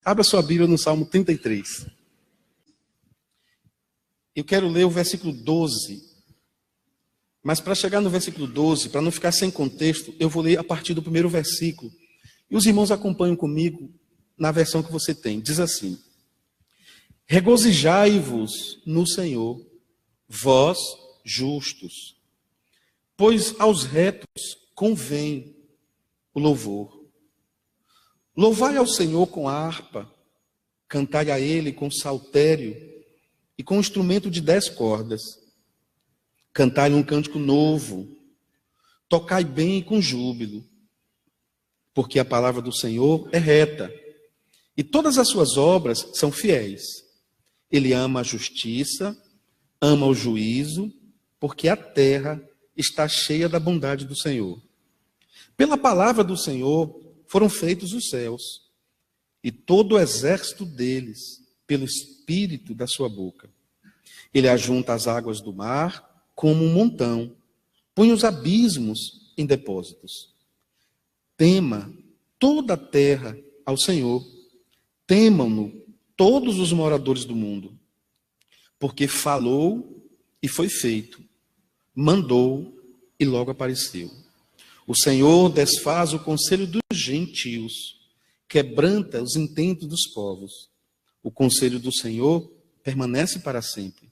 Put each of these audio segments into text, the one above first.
Abra sua Bíblia no Salmo 33. Eu quero ler o versículo 12. Mas para chegar no versículo 12, para não ficar sem contexto, eu vou ler a partir do primeiro versículo. E os irmãos acompanham comigo na versão que você tem. Diz assim: regozijai-vos no Senhor, vós justos, pois aos retos convém o louvor. Louvai ao Senhor com a harpa, cantai a Ele com saltério e com instrumento de 10 cordas. Cantai um cântico novo, tocai bem com júbilo, porque a palavra do Senhor é reta, e todas as suas obras são fiéis. Ele ama a justiça, ama o juízo, porque a terra está cheia da bondade do Senhor. Pela palavra do Senhor foram feitos os céus, e todo o exército deles, pelo espírito da sua boca. Ele ajunta as águas do mar como um montão, põe os abismos em depósitos. Tema toda a terra ao Senhor, temam-no todos os moradores do mundo, porque falou e foi feito, mandou e logo apareceu. O Senhor desfaz o conselho dos gentios, quebranta os intentos dos povos. O conselho do Senhor permanece para sempre,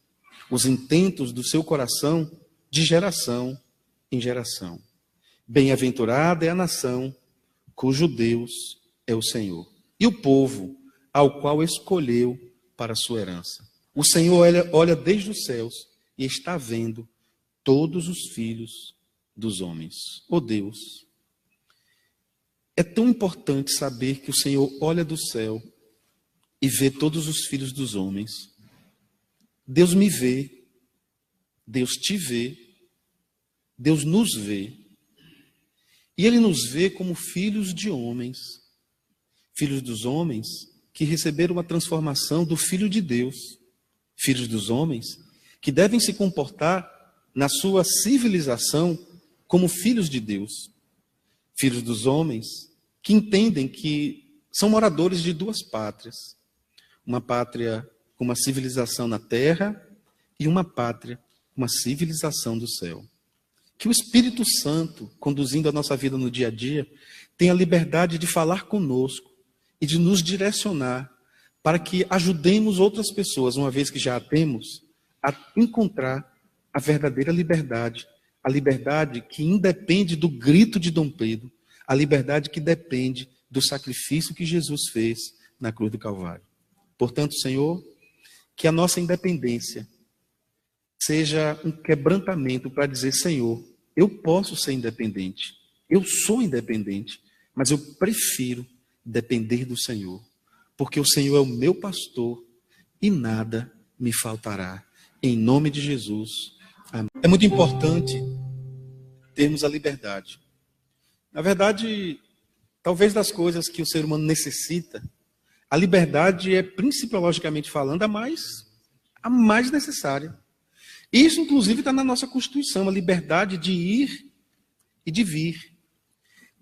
os intentos do seu coração de geração em geração. Bem-aventurada é a nação cujo Deus é o Senhor, e o povo ao qual escolheu para a sua herança. O Senhor olha desde os céus e está vendo todos os filhos dos homens. Oh Deus, é tão importante saber que o Senhor olha do céu e vê todos os filhos dos homens. Deus me vê, Deus te vê, Deus nos vê. E Ele nos vê como filhos de homens, filhos dos homens que receberam a transformação do Filho de Deus, filhos dos homens que devem se comportar na sua civilização como filhos de Deus, filhos dos homens que entendem que são moradores de 2 pátrias, uma pátria com uma civilização na terra e uma pátria com uma civilização do céu. Que o Espírito Santo, conduzindo a nossa vida no dia a dia, tenha a liberdade de falar conosco e de nos direcionar para que ajudemos outras pessoas, uma vez que já a temos, a encontrar a verdadeira liberdade, a liberdade que independe do grito de Dom Pedro, a liberdade que depende do sacrifício que Jesus fez na cruz do Calvário. Portanto, Senhor, que a nossa independência seja um quebrantamento para dizer: Senhor, eu posso ser independente, eu sou independente, mas eu prefiro depender do Senhor, porque o Senhor é o meu pastor e nada me faltará. Em nome de Jesus. Amém. É muito importante termos a liberdade. Na verdade, talvez das coisas que o ser humano necessita, a liberdade é, principalmente falando, a mais necessária. Isso, inclusive, está na nossa Constituição, a liberdade de ir e de vir.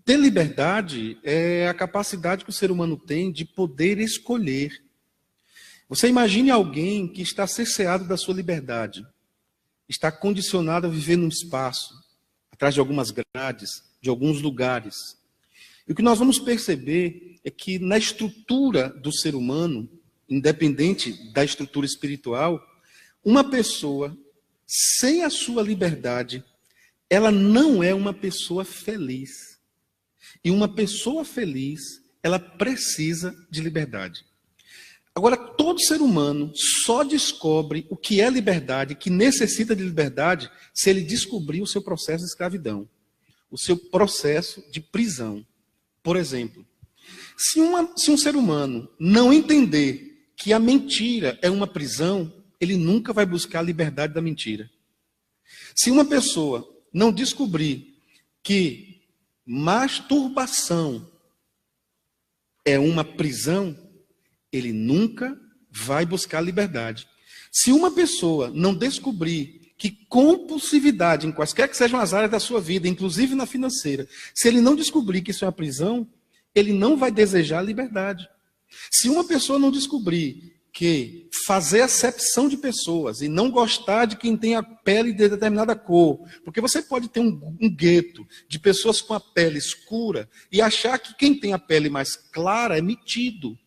Ter liberdade é a capacidade que o ser humano tem de poder escolher. Você imagine alguém que está cerceado da sua liberdade, está condicionado a viver num espaço, atrás de algumas grades, de alguns lugares. E o que nós vamos perceber é que na estrutura do ser humano, independente da estrutura espiritual, uma pessoa sem a sua liberdade, ela não é uma pessoa feliz. E uma pessoa feliz, ela precisa de liberdade. Agora, todo ser humano só descobre o que é liberdade, que necessita de liberdade, se ele descobrir o seu processo de escravidão, o seu processo de prisão. Por exemplo, se um ser humano não entender que a mentira é uma prisão, ele nunca vai buscar a liberdade da mentira. Se uma pessoa não descobrir que masturbação é uma prisão, ele nunca vai buscar liberdade. Se uma pessoa não descobrir que compulsividade, em quaisquer que sejam as áreas da sua vida, inclusive na financeira, se ele não descobrir que isso é uma prisão, ele não vai desejar liberdade. Se uma pessoa não descobrir que fazer acepção de pessoas e não gostar de quem tem a pele de determinada cor, porque você pode ter um gueto de pessoas com a pele escura e achar que quem tem a pele mais clara é metido.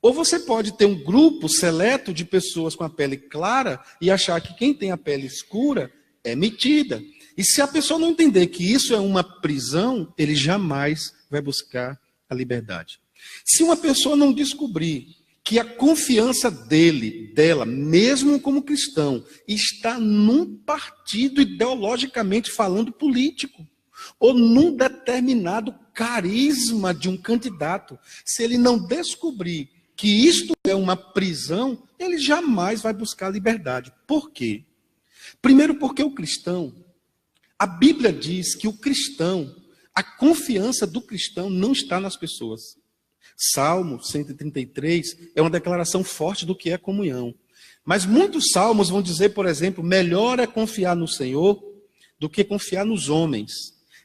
Ou você pode ter um grupo seleto de pessoas com a pele clara e achar que quem tem a pele escura é metida. E se a pessoa não entender que isso é uma prisão, ele jamais vai buscar a liberdade. Se uma pessoa não descobrir que a confiança dela, mesmo como cristão, está num partido ideologicamente falando político, ou num determinado carisma de um candidato, se ele não descobrir que isto é uma prisão, ele jamais vai buscar liberdade. Por quê? Primeiro porque o cristão, a Bíblia diz que o cristão, a confiança do cristão não está nas pessoas. Salmo 133 é uma declaração forte do que é comunhão. Mas muitos salmos vão dizer, por exemplo, melhor é confiar no Senhor do que confiar nos homens.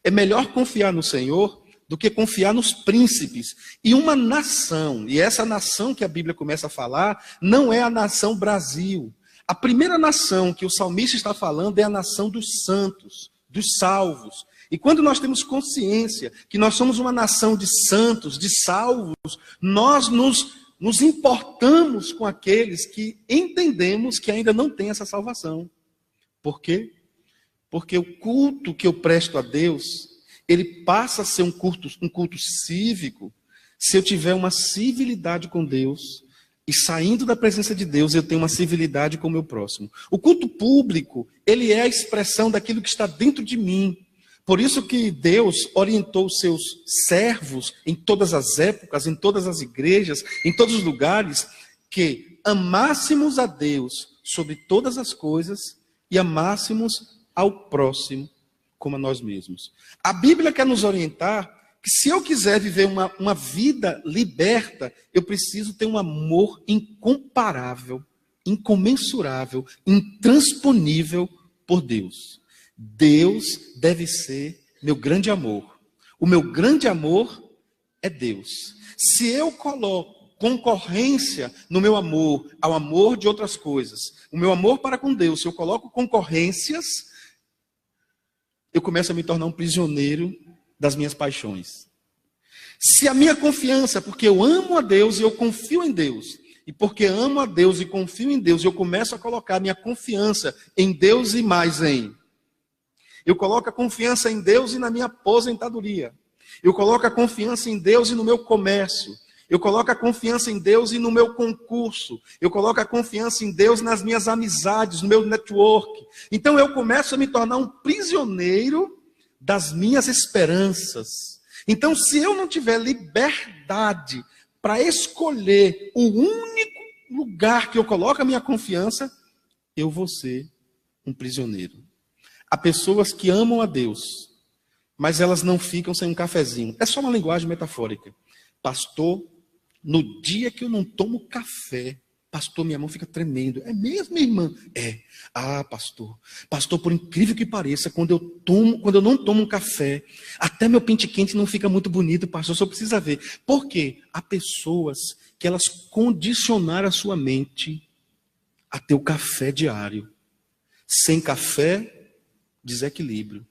É melhor confiar no Senhor do que confiar nos príncipes. E uma nação, e essa nação que a Bíblia começa a falar, não é a nação Brasil. A primeira nação que o salmista está falando é a nação dos santos, dos salvos. E quando nós temos consciência que nós somos uma nação de santos, de salvos, nós nos importamos com aqueles que entendemos que ainda não têm essa salvação. Por quê? Porque o culto que eu presto a Deus, ele passa a ser um culto cívico, se eu tiver uma civilidade com Deus, e saindo da presença de Deus, eu tenho uma civilidade com o meu próximo. O culto público, ele é a expressão daquilo que está dentro de mim. Por isso que Deus orientou os seus servos em todas as épocas, em todas as igrejas, em todos os lugares, que amássemos a Deus sobre todas as coisas e amássemos ao próximo como a nós mesmos. A Bíblia quer nos orientar que se eu quiser viver uma vida liberta, eu preciso ter um amor incomparável, incomensurável, intransponível por Deus. Deus deve ser meu grande amor. O meu grande amor é Deus. Se eu coloco concorrência no meu amor ao amor de outras coisas, o meu amor para com Deus, se eu coloco concorrências, eu começo a me tornar um prisioneiro das minhas paixões. Se a minha confiança, porque eu amo a Deus e eu confio em Deus, e porque amo a Deus e confio em Deus, eu começo a colocar minha confiança em Deus e mais em. Eu coloco a confiança em Deus e na minha aposentadoria. Eu coloco a confiança em Deus e no meu comércio. Eu coloco a confiança em Deus e no meu concurso. Eu coloco a confiança em Deus nas minhas amizades, no meu network. Então eu começo a me tornar um prisioneiro das minhas esperanças. Então, se eu não tiver liberdade para escolher o único lugar que eu coloco a minha confiança, eu vou ser um prisioneiro. Há pessoas que amam a Deus, mas elas não ficam sem um cafezinho. É só uma linguagem metafórica. Pastor, no dia que eu não tomo café, pastor, minha mão fica tremendo. É mesmo, minha irmã? É. Ah, pastor, por incrível que pareça, quando eu não tomo um café, até meu pente quente não fica muito bonito, pastor, só precisa ver. Por quê? Há pessoas que elas condicionaram a sua mente a ter o café diário. Sem café, desequilíbrio.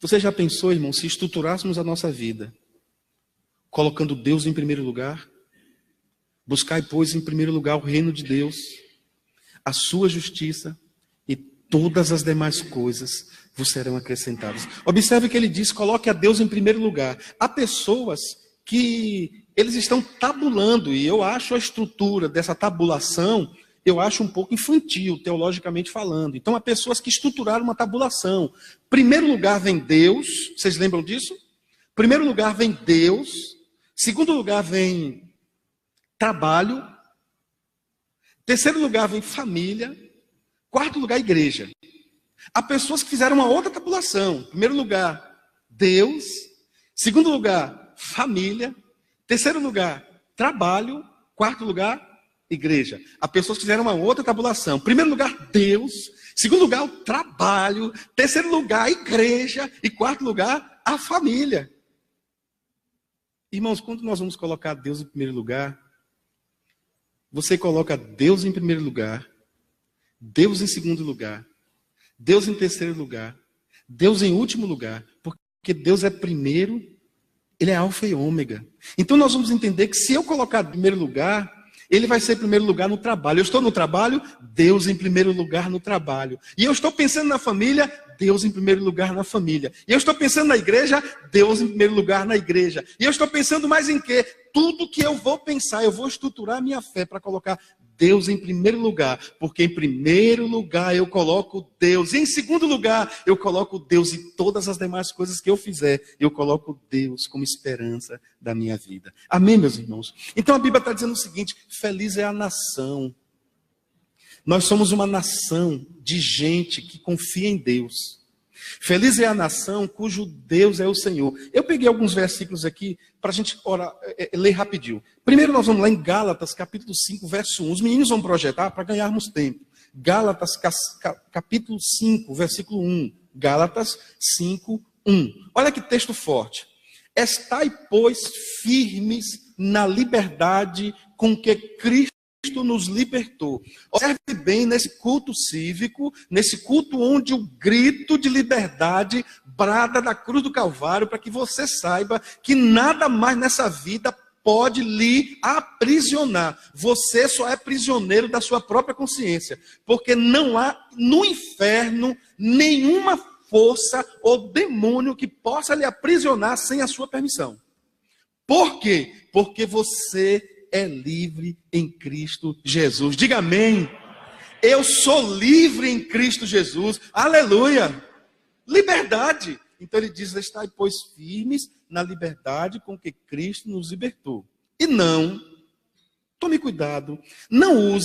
Você já pensou, irmão, se estruturássemos a nossa vida colocando Deus em primeiro lugar? Buscai, pois, em primeiro lugar o reino de Deus, a sua justiça, e todas as demais coisas vos serão acrescentadas. Observe que ele diz, coloque a Deus em primeiro lugar. Há pessoas que eles estão tabulando, e eu acho a estrutura dessa tabulação, eu acho um pouco infantil, teologicamente falando. Então, há pessoas que estruturaram uma tabulação. Primeiro lugar vem Deus, vocês lembram disso? Primeiro lugar vem Deus. Segundo lugar vem trabalho. Terceiro lugar vem família. Quarto lugar, igreja. Há pessoas que fizeram uma outra tabulação. Primeiro lugar, Deus. Segundo lugar, família. Terceiro lugar, trabalho. Quarto lugar, igreja. Há pessoas que fizeram uma outra tabulação. Primeiro lugar, Deus. Segundo lugar, o trabalho. Terceiro lugar, a igreja. E quarto lugar, a família. Irmãos, quando nós vamos colocar Deus em primeiro lugar, você coloca Deus em primeiro lugar, Deus em segundo lugar, Deus em terceiro lugar, Deus em último lugar, porque Deus é primeiro, Ele é alfa e ômega. Então nós vamos entender que se eu colocar em primeiro lugar, Ele vai ser em primeiro lugar no trabalho. Eu estou no trabalho, Deus em primeiro lugar no trabalho. E eu estou pensando na família, Deus em primeiro lugar na família. E eu estou pensando na igreja, Deus em primeiro lugar na igreja. E eu estou pensando mais em quê? Tudo que eu vou pensar, eu vou estruturar a minha fé para colocar Deus em primeiro lugar. Porque em primeiro lugar eu coloco Deus. E em segundo lugar eu coloco Deus em todas as demais coisas que eu fizer. Eu coloco Deus como esperança da minha vida. Amém, meus irmãos? Então a Bíblia está dizendo o seguinte: feliz é a nação. Nós somos uma nação de gente que confia em Deus. Feliz é a nação cujo Deus é o Senhor. Eu peguei alguns versículos aqui para a gente ler rapidinho. Primeiro nós vamos lá em Gálatas, capítulo 5, verso 1. Os meninos vão projetar para ganharmos tempo. Gálatas, capítulo 5, versículo 1. Gálatas 5, 1. Olha que texto forte. Estai, pois, firmes na liberdade com que Cristo nos libertou. Observe bem nesse culto cívico, nesse culto onde o grito de liberdade brada da cruz do Calvário, para que você saiba que nada mais nessa vida pode lhe aprisionar. Você só é prisioneiro da sua própria consciência, porque não há no inferno nenhuma força ou demônio que possa lhe aprisionar sem a sua permissão. Por quê? Porque você é livre em Cristo Jesus. Diga amém. Eu sou livre em Cristo Jesus. Aleluia. Liberdade. Então ele diz: estai, pois, firmes na liberdade com que Cristo nos libertou. E não, tome cuidado, não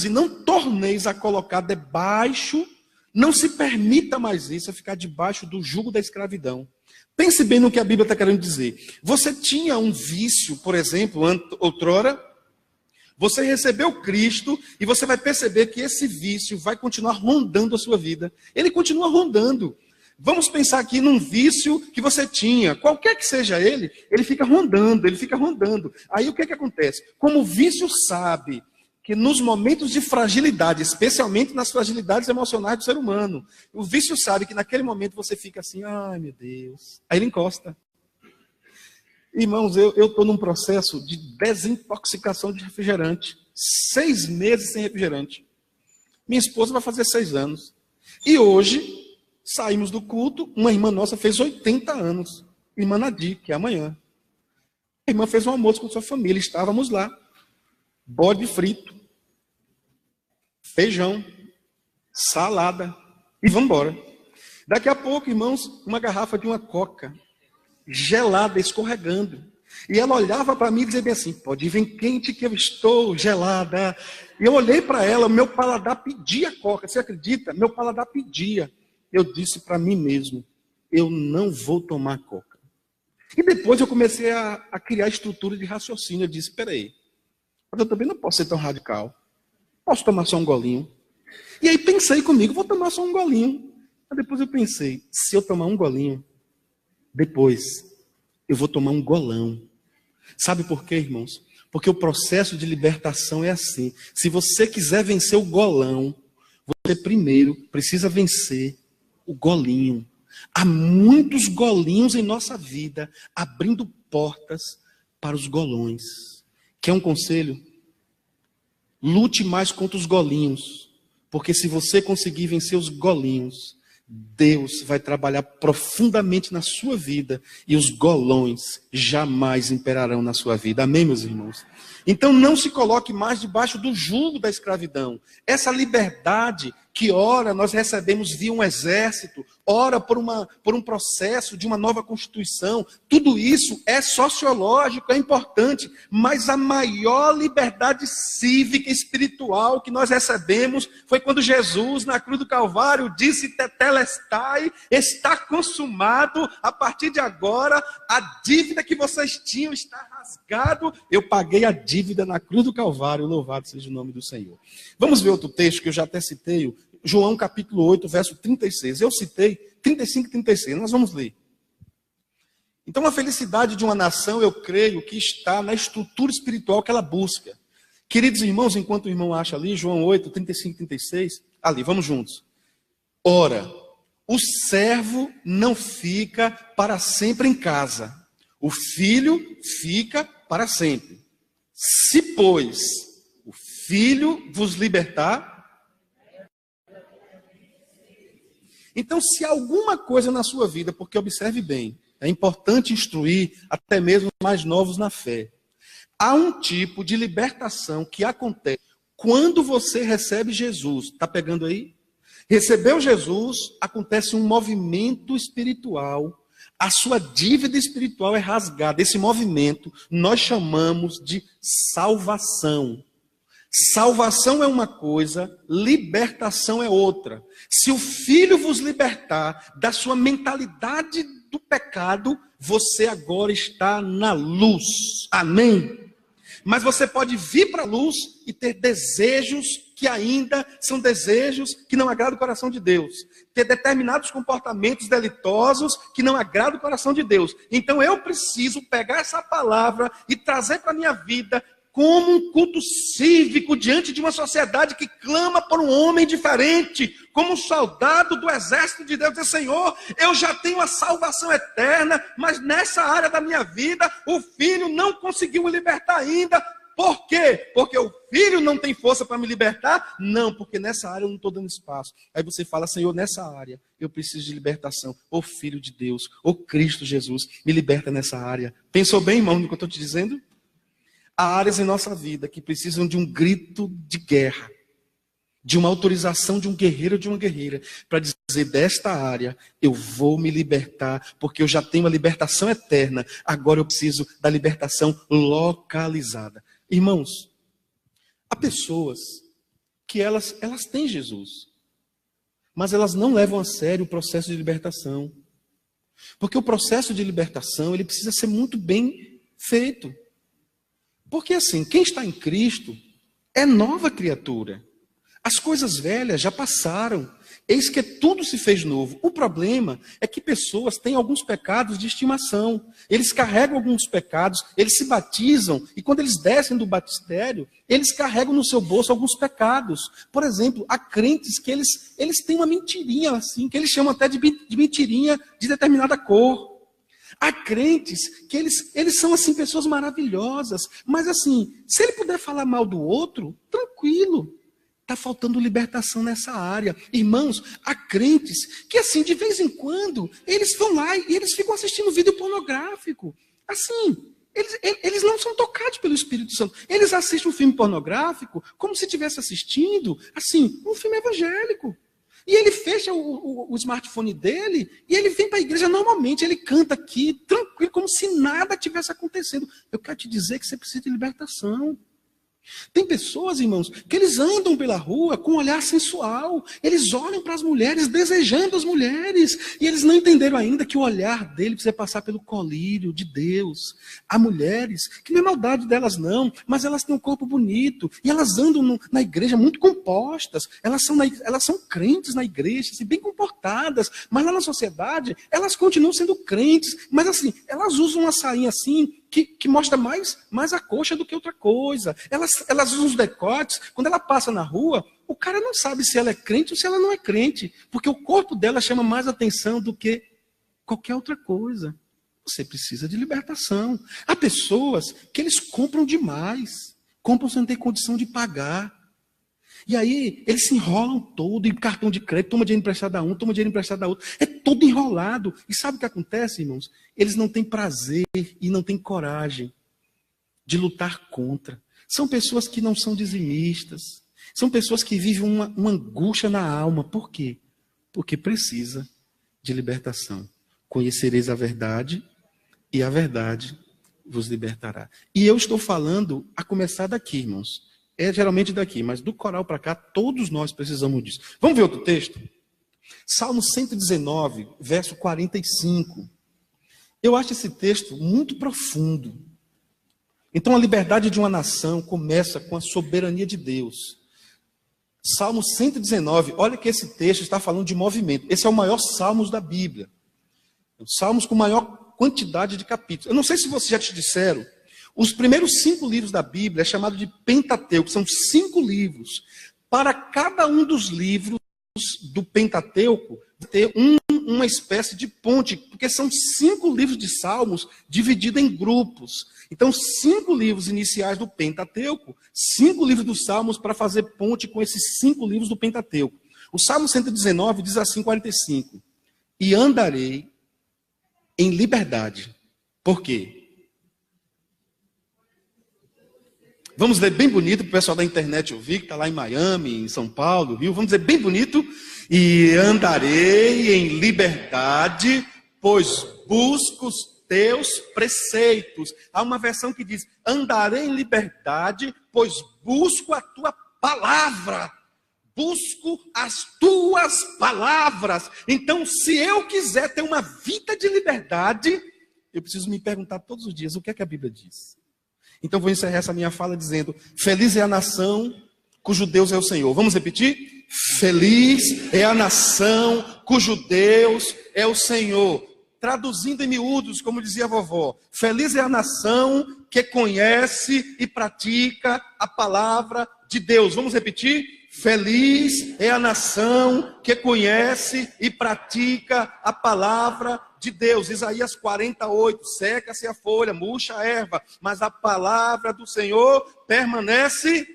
torneis a colocar debaixo, não se permita mais isso, a ficar debaixo do jugo da escravidão. Pense bem no que a Bíblia está querendo dizer. Você tinha um vício, por exemplo, outrora. Você recebeu Cristo e você vai perceber que esse vício vai continuar rondando a sua vida. Ele continua rondando. Vamos pensar aqui num vício que você tinha. Qualquer que seja ele fica rondando, ele fica rondando. Aí o que acontece? Como o vício sabe que nos momentos de fragilidade, especialmente nas fragilidades emocionais do ser humano, o vício sabe que naquele momento você fica assim: ai meu Deus. Aí ele encosta. Irmãos, eu estou num processo de desintoxicação de refrigerante. 6 meses sem refrigerante. Minha esposa vai fazer 6 anos. E hoje, saímos do culto, uma irmã nossa fez 80 anos. Irmã Nadir, que é amanhã. A irmã fez um almoço com sua família, estávamos lá. Bode frito, feijão, salada, e vamos embora. Daqui a pouco, irmãos, uma garrafa de uma coca, gelada, escorregando. E ela olhava para mim e dizia bem assim: pode ir, vem quente que eu estou, gelada. E eu olhei para ela, meu paladar pedia coca. Você acredita? Meu paladar pedia. Eu disse para mim mesmo: eu não vou tomar coca. E depois eu comecei a criar estrutura de raciocínio. Eu disse: espera aí, mas eu também não posso ser tão radical. Posso tomar só um golinho? E aí pensei comigo: vou tomar só um golinho. Mas depois eu pensei: se eu tomar um golinho, depois eu vou tomar um golão. Sabe por quê, irmãos? Porque o processo de libertação é assim. Se você quiser vencer o golão, você primeiro precisa vencer o golinho. Há muitos golinhos em nossa vida, abrindo portas para os golões. Quer um conselho? Lute mais contra os golinhos. Porque se você conseguir vencer os golinhos, Deus vai trabalhar profundamente na sua vida e os golões jamais imperarão na sua vida. Amém, meus irmãos? Então não se coloque mais debaixo do jugo da escravidão. Essa liberdade que ora nós recebemos via um exército, ora por um processo de uma nova constituição, tudo isso é sociológico, é importante, mas a maior liberdade cívica e espiritual que nós recebemos foi quando Jesus, na cruz do Calvário, disse: tetelestai, está consumado, a partir de agora, a dívida que vocês tinham está rasgado, eu paguei a dívida na cruz do Calvário, louvado seja o nome do Senhor. Vamos ver outro texto que eu já até citei, João capítulo 8, verso 36. Eu citei 35 e 36, nós vamos ler. Então, a felicidade de uma nação, eu creio que está na estrutura espiritual que ela busca. Queridos irmãos, enquanto o irmão acha ali, João 8, 35, 36, ali, vamos juntos. Ora, o servo não fica para sempre em casa, o filho fica para sempre. Se, pois, o filho vos libertar... Então, se alguma coisa na sua vida, porque observe bem, é importante instruir até mesmo os mais novos na fé. Há um tipo de libertação que acontece quando você recebe Jesus. Está pegando aí? Recebeu Jesus, acontece um movimento espiritual. A sua dívida espiritual é rasgada. Esse movimento nós chamamos de salvação. Salvação é uma coisa, libertação é outra. Se o Filho vos libertar da sua mentalidade do pecado, você agora está na luz. Amém? Mas você pode vir para a luz e ter desejos que ainda são desejos que não agradam o coração de Deus. Ter determinados comportamentos delitosos que não agradam o coração de Deus. Então eu preciso pegar essa palavra e trazer para a minha vida como um culto cívico diante de uma sociedade que clama por um homem diferente, como um soldado do exército de Deus, diz: Senhor, eu já tenho a salvação eterna, mas nessa área da minha vida, o filho não conseguiu me libertar ainda. Por quê? Porque o filho não tem força para me libertar? Não, porque nessa área eu não estou dando espaço. Aí você fala: Senhor, nessa área eu preciso de libertação. Ô Filho de Deus, ô Cristo Jesus, me liberta nessa área. Pensou bem, irmão, no que eu estou te dizendo? Há áreas em nossa vida que precisam de um grito de guerra, de uma autorização de um guerreiro ou de uma guerreira, para dizer: desta área eu vou me libertar, porque eu já tenho a libertação eterna, agora eu preciso da libertação localizada. Irmãos, há pessoas que elas têm Jesus, mas elas não levam a sério o processo de libertação, porque o processo de libertação ele precisa ser muito bem feito. Porque assim, quem está em Cristo é nova criatura. As coisas velhas já passaram. Eis que tudo se fez novo. O problema é que pessoas têm alguns pecados de estimação. Eles carregam alguns pecados, eles se batizam, e quando eles descem do batistério, eles carregam no seu bolso alguns pecados. Por exemplo, há crentes que eles têm uma mentirinha assim, que eles chamam até de mentirinha de determinada cor. Há crentes que eles são assim pessoas maravilhosas, mas assim, se ele puder falar mal do outro, tranquilo. Está faltando libertação nessa área. Irmãos, há crentes que assim, de vez em quando, eles vão lá e eles ficam assistindo vídeo pornográfico. Assim, eles não são tocados pelo Espírito Santo. Eles assistem um filme pornográfico como se estivesse assistindo, assim, um filme evangélico. E ele fecha o smartphone dele e ele vem para a igreja normalmente, ele canta aqui, tranquilo, como se nada tivesse acontecendo. Eu quero te dizer que você precisa de libertação. Tem pessoas, irmãos, que eles andam pela rua com um olhar sensual. Eles olham para as mulheres, desejando as mulheres. E eles não entenderam ainda que o olhar dele precisa passar pelo colírio de Deus. Há mulheres, que não é maldade delas não, mas elas têm um corpo bonito. E elas andam na igreja muito compostas. Elas são crentes na igreja, assim, bem comportadas. Mas lá na sociedade, elas continuam sendo crentes. Mas assim, elas usam uma sainha assim, que mostra mais a coxa do que outra coisa. Elas usam os decotes. Quando ela passa na rua, o cara não sabe se ela é crente ou se ela não é crente. Porque o corpo dela chama mais atenção do que qualquer outra coisa. Você precisa de libertação. Há pessoas que eles compram demais. Compram sem ter condição de pagar. E aí, eles se enrolam todo, e cartão de crédito, toma dinheiro emprestado a um, toma dinheiro emprestado a outro. É todo enrolado. E sabe o que acontece, irmãos? Eles não têm prazer e não têm coragem de lutar contra. São pessoas que não são dizimistas. São pessoas que vivem uma angústia na alma. Por quê? Porque precisa de libertação. Conhecereis a verdade e a verdade vos libertará. E eu estou falando a começar daqui, irmãos. É geralmente daqui, mas do coral para cá, todos nós precisamos disso. Vamos ver outro texto? Salmo 119, verso 45. Eu acho esse texto muito profundo. Então, a liberdade de uma nação começa com a soberania de Deus. Salmo 119, olha que esse texto está falando de movimento. Esse é o maior salmo da Bíblia. Salmos com maior quantidade de capítulos. Eu não sei se vocês já te disseram, os primeiros 5 livros da Bíblia é chamado de Pentateuco, são 5 livros. Para cada um dos livros do Pentateuco, ter uma espécie de ponte, porque são 5 livros de Salmos divididos em grupos. Então, 5 livros iniciais do Pentateuco, 5 livros dos Salmos para fazer ponte com esses 5 livros do Pentateuco. O Salmo 119 diz assim, 45, e andarei em liberdade. Por quê? Vamos ler bem bonito para o pessoal da internet ouvir, que está lá em Miami, em São Paulo, Rio. Vamos dizer bem bonito. E andarei em liberdade, pois busco os teus preceitos. Há uma versão que diz, andarei em liberdade, pois busco a tua palavra. Busco as tuas palavras. Então, se eu quiser ter uma vida de liberdade, eu preciso me perguntar todos os dias, o que é que a Bíblia diz? Então, vou encerrar essa minha fala dizendo, feliz é a nação cujo Deus é o Senhor. Vamos repetir? Feliz é a nação cujo Deus é o Senhor. Traduzindo em miúdos, como dizia a vovó, feliz é a nação que conhece e pratica a palavra de Deus. Vamos repetir? Feliz é a nação que conhece e pratica a palavra de Deus. Isaías 48, seca-se a folha, murcha a erva, mas a palavra do Senhor permanece.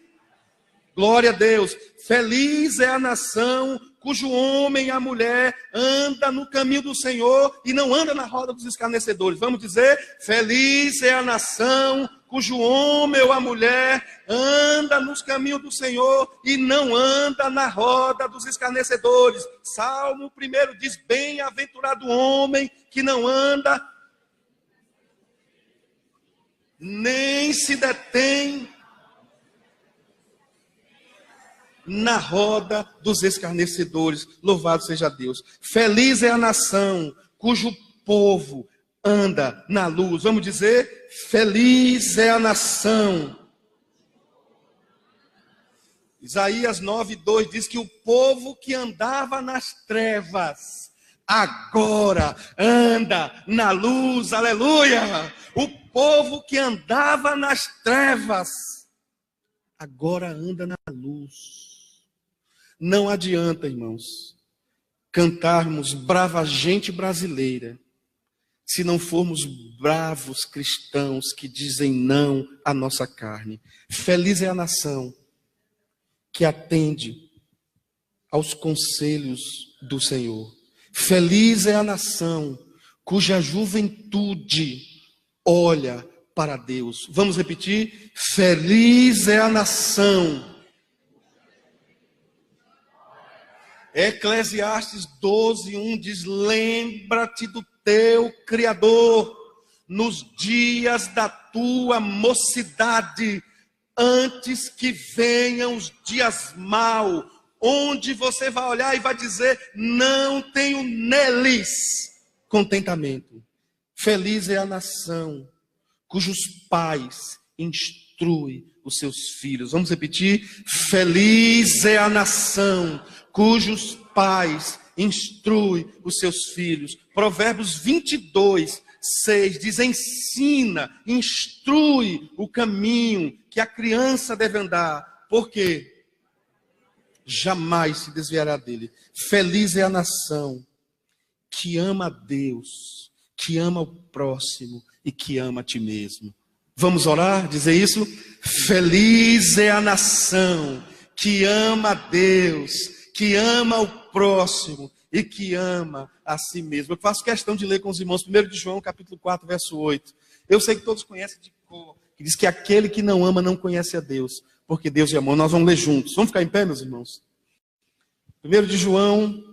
Glória a Deus. Feliz é a nação cujo homem e a mulher anda no caminho do Senhor e não anda na roda dos escarnecedores. Vamos dizer, feliz é a nação cujo homem ou a mulher anda nos caminhos do Senhor e não anda na roda dos escarnecedores. Salmo 1 diz, bem-aventurado o homem que não anda, nem se detém na roda dos escarnecedores. Louvado seja Deus. Feliz é a nação cujo povo anda na luz. Vamos dizer, feliz é a nação. Isaías 9:2 diz que o povo que andava nas trevas agora anda na luz. Aleluia! O povo que andava nas trevas agora anda na luz. Não adianta, irmãos, cantarmos brava gente brasileira se não formos bravos cristãos que dizem não à nossa carne. Feliz é a nação que atende aos conselhos do Senhor. Feliz é a nação cuja juventude olha para Deus. Vamos repetir? Feliz é a nação. Eclesiastes 12:1 diz, lembra-te do teu Criador nos dias da tua mocidade, antes que venham os dias maus, onde você vai olhar e vai dizer, não tenho neles contentamento. Feliz é a nação cujos pais instruem os seus filhos. Vamos repetir? Feliz é a nação cujos pais instruem os seus filhos. Provérbios 22:6 diz, ensina, instrui o caminho que a criança deve andar, porque jamais se desviará dele. Feliz é a nação que ama a Deus, que ama o próximo e que ama a ti mesmo. Vamos orar, dizer isso? Feliz é a nação que ama a Deus, que ama o próximo e que ama a si mesmo. Eu faço questão de ler com os irmãos 1 de João, capítulo 4, verso 8. Eu sei que todos conhecem de cor, que diz que aquele que não ama não conhece a Deus, porque Deus é amor. Nós vamos ler juntos. Vamos ficar em pé, meus irmãos? 1 de João,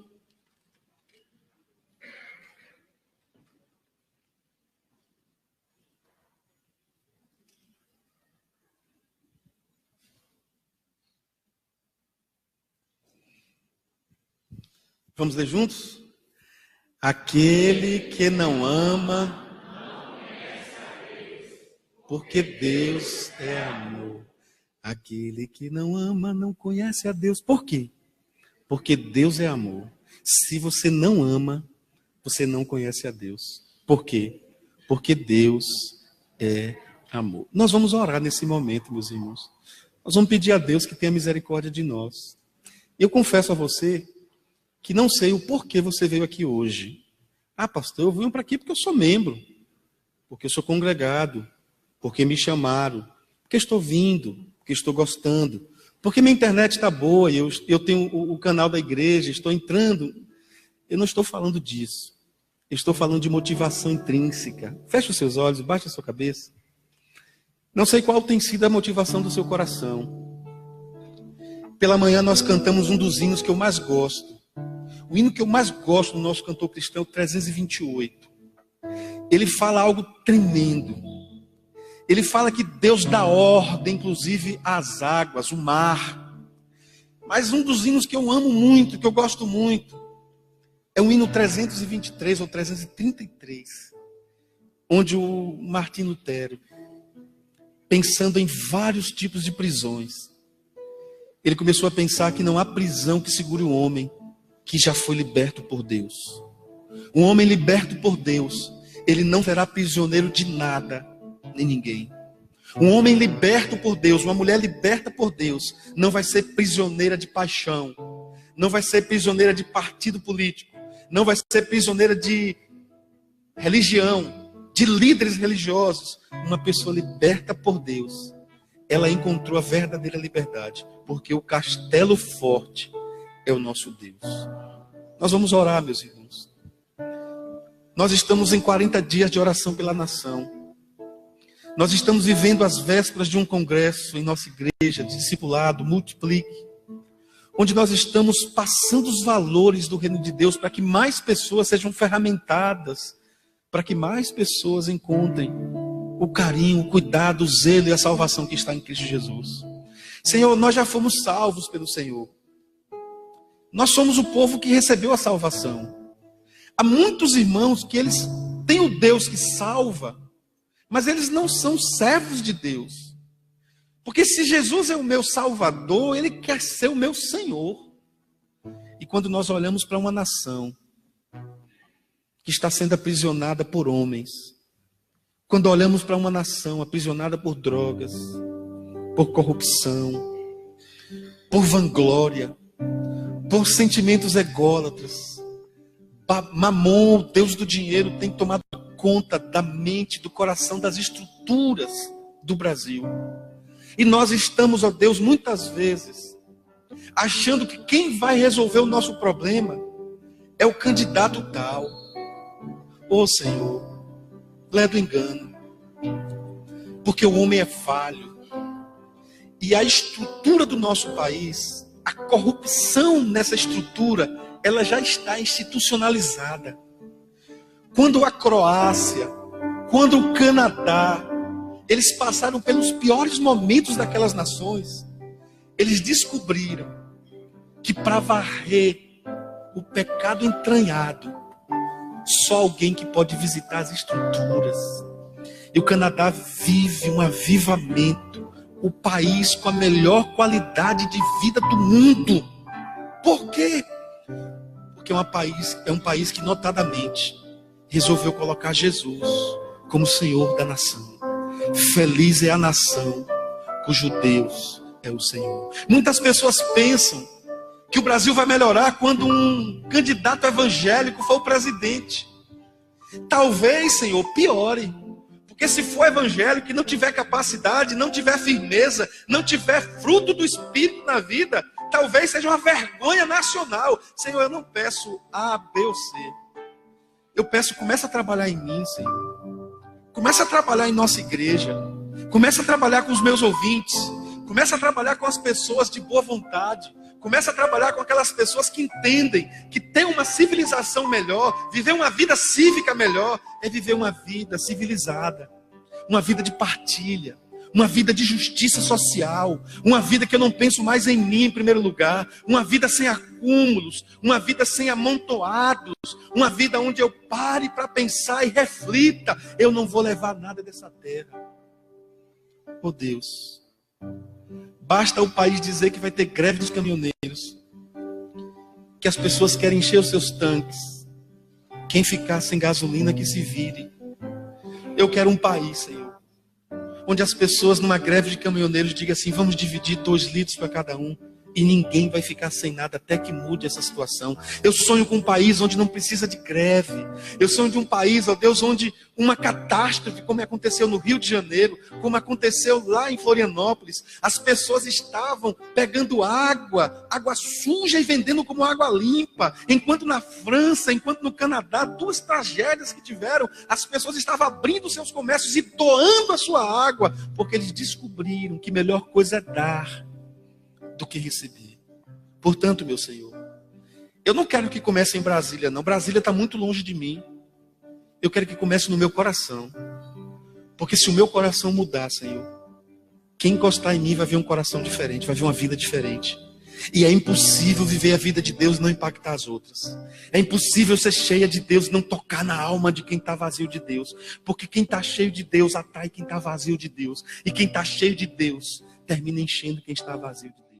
vamos ler juntos? Aquele que não ama, porque Deus é amor. Aquele que não ama não conhece a Deus. Por quê? Porque Deus é amor. Se você não ama, você não conhece a Deus. Por quê? porque Deus é amor. Nós vamos orar nesse momento, meus irmãos. Nós vamos pedir a Deus que tenha misericórdia de nós. Eu confesso a você que não sei o porquê você veio aqui hoje. Ah, pastor, eu vim para aqui porque eu sou membro, porque eu sou congregado, porque me chamaram, porque estou vindo, porque estou gostando, porque minha internet está boa, eu tenho o canal da igreja, estou entrando. Eu não estou falando disso. Eu estou falando de motivação intrínseca. Feche os seus olhos, baixe a sua cabeça. Não sei qual tem sido a motivação do seu coração. Pela manhã nós cantamos um dos hinos que eu mais gosto. O hino que eu mais gosto do nosso cantor cristão é o 328. Ele fala algo tremendo. Ele fala que Deus dá ordem, inclusive, às águas, o mar. Mas um dos hinos que eu amo muito, que eu gosto muito, é o hino 323 ou 333, onde o Martim Lutero, pensando em vários tipos de prisões, ele começou a pensar que não há prisão que segure o homem que já foi liberto por Deus. Um homem liberto por Deus, ele não será prisioneiro de nada, nem ninguém. Um homem liberto por Deus, uma mulher liberta por Deus, não vai ser prisioneira de paixão, não vai ser prisioneira de partido político, não vai ser prisioneira de religião, de líderes religiosos. Uma pessoa liberta por Deus, ela encontrou a verdadeira liberdade, porque o castelo forte é o nosso Deus. Nós vamos orar, meus irmãos. Nós estamos em 40 dias de oração pela nação. Nós estamos vivendo as vésperas de um congresso em nossa igreja, discipulado, multiplique, onde nós estamos passando os valores do reino de Deus para que mais pessoas sejam ferramentadas, para que mais pessoas encontrem o carinho, o cuidado, o zelo e a salvação que está em Cristo Jesus. Senhor, nós já fomos salvos pelo Senhor. Nós somos o povo que recebeu a salvação. Há muitos irmãos que eles têm o Deus que salva, mas eles não são servos de Deus. Porque se Jesus é o meu Salvador, Ele quer ser o meu Senhor. E quando nós olhamos para uma nação que está sendo aprisionada por homens, quando olhamos para uma nação aprisionada por drogas, por corrupção, por vanglória, por sentimentos ególatras, Mamon, o Deus do dinheiro, tem tomado conta da mente, do coração, das estruturas do Brasil. E nós estamos, ó Deus, muitas vezes achando que quem vai resolver o nosso problema é o candidato tal. Ô Senhor, lé do engano, porque o homem é falho. E a estrutura do nosso país, a corrupção nessa estrutura, ela já está institucionalizada. Quando a Croácia, quando o Canadá, eles passaram pelos piores momentos daquelas nações, eles descobriram que para varrer o pecado entranhado, só alguém que pode visitar as estruturas. E o Canadá vive um avivamento, o país com a melhor qualidade de vida do mundo. Por quê? Porque é um país que notadamente resolveu colocar Jesus como Senhor da nação. Feliz é a nação cujo Deus é o Senhor. Muitas pessoas pensam que o Brasil vai melhorar quando um candidato evangélico for o presidente. Talvez, Senhor, piore. Porque se for evangélico e não tiver capacidade, não tiver firmeza, não tiver fruto do Espírito na vida, talvez seja uma vergonha nacional. Senhor, eu não peço A, B ou C. Eu peço, começa a trabalhar em mim, Senhor. Começa a trabalhar em nossa igreja. Começa a trabalhar com os meus ouvintes. Começa a trabalhar com as pessoas de boa vontade. Começa a trabalhar com aquelas pessoas que entendem que ter uma civilização melhor, viver uma vida cívica melhor, é viver uma vida civilizada. Uma vida de partilha. Uma vida de justiça social. Uma vida que eu não penso mais em mim em primeiro lugar. Uma vida sem acúmulos. Uma vida sem amontoados. Uma vida onde eu pare para pensar e reflita. Eu não vou levar nada dessa terra. Oh Deus. Basta o país dizer que vai ter greve dos caminhoneiros. Que as pessoas querem encher os seus tanques. Quem ficar sem gasolina que se vire. Eu quero um país, Senhor, onde as pessoas numa greve de caminhoneiros digam assim: vamos dividir 2 litros para cada um. E ninguém vai ficar sem nada até que mude essa situação. Eu sonho com um país onde não precisa de greve. Eu sonho de um país, ó Deus, onde uma catástrofe, como aconteceu no Rio de Janeiro, como aconteceu lá em Florianópolis, as pessoas estavam pegando água suja e vendendo como água limpa. Enquanto na França, enquanto no Canadá, 2 tragédias que tiveram, as pessoas estavam abrindo seus comércios e doando a sua água, porque eles descobriram que melhor coisa é dar do que receber. Portanto, meu Senhor, eu não quero que comece em Brasília, não. Brasília está muito longe de mim. Eu quero que comece no meu coração. Porque se o meu coração mudar, Senhor, quem encostar em mim vai ver um coração diferente, vai ver uma vida diferente. E é impossível viver a vida de Deus e não impactar as outras. É impossível ser cheia de Deus e não tocar na alma de quem está vazio de Deus. Porque quem está cheio de Deus atrai quem está vazio de Deus. E quem está cheio de Deus termina enchendo quem está vazio de Deus.